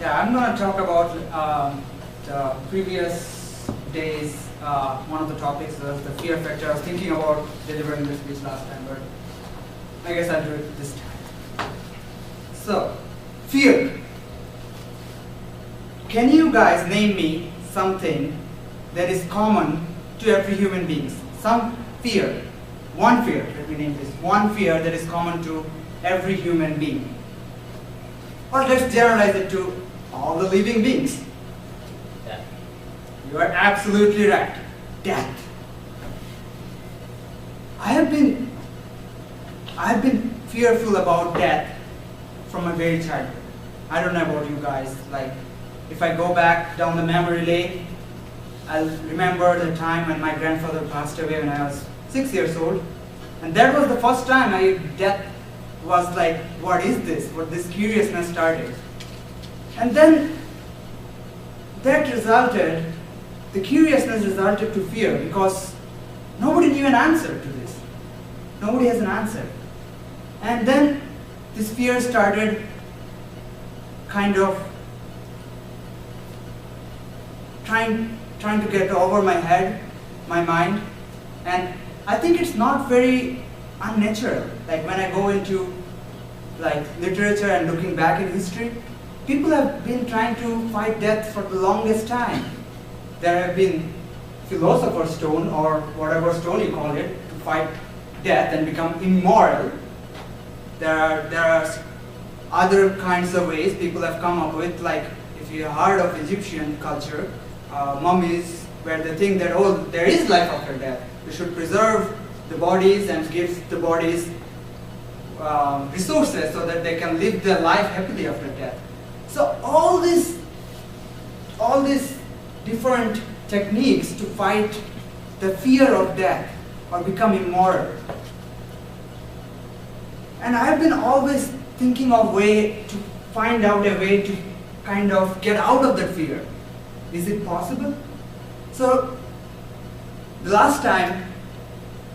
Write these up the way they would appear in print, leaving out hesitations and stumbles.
Yeah, I'm going to talk about the previous days. One of the topics was the fear factor. I was thinking about delivering this speech last time, but I guess I'll do it this time. So, fear. Can you guys name me something that is common to every human being? Some fear. One fear, let me name this. One fear that is common to every human being. Or let's generalize it to all the living beings. Death. You are absolutely right. Death. I have been fearful about death from my very childhood. I don't know about you guys. Like, if I go back down the memory lane, I'll remember the time when my grandfather passed away when I was 6 years old, and that was the first time death was like, what is this? What this curiousness started. And then the curiousness resulted to fear, because nobody knew an answer to this. Nobody has an answer. And then this fear started kind of trying to get over my head, my mind, and I think it's not very unnatural. Like when I go into like literature and looking back in history, people have been trying to fight death for the longest time. There have been philosopher's stone, or whatever stone you call it, to fight death and become immoral. There are other kinds of ways people have come up with, like if you heard of Egyptian culture, mummies, where they think that, oh, there is life after death. We should preserve the bodies and give the bodies resources so that they can live their life happily after death. So all these different techniques to fight the fear of death or become immoral. And I've been always thinking of to find out a way to kind of get out of that fear. Is it possible? So the last time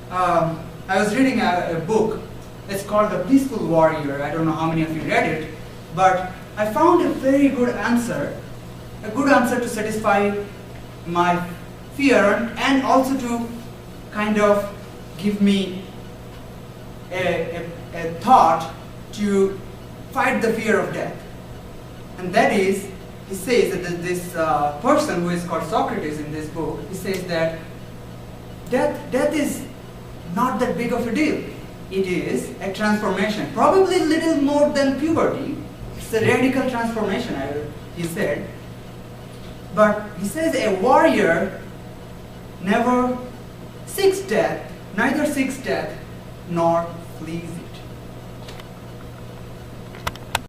I was reading a book. It's called The Peaceful Warrior. I don't know how many of you read it, but I found a very good answer, to satisfy my fear and also to kind of give me a thought to fight the fear of death. And that is, he says that this person who is called Socrates in this book, he says that death is not that big of a deal. It is a transformation, probably a little more than puberty. It's a radical transformation, he said. But he says a warrior never seeks death, neither seeks death nor flees it.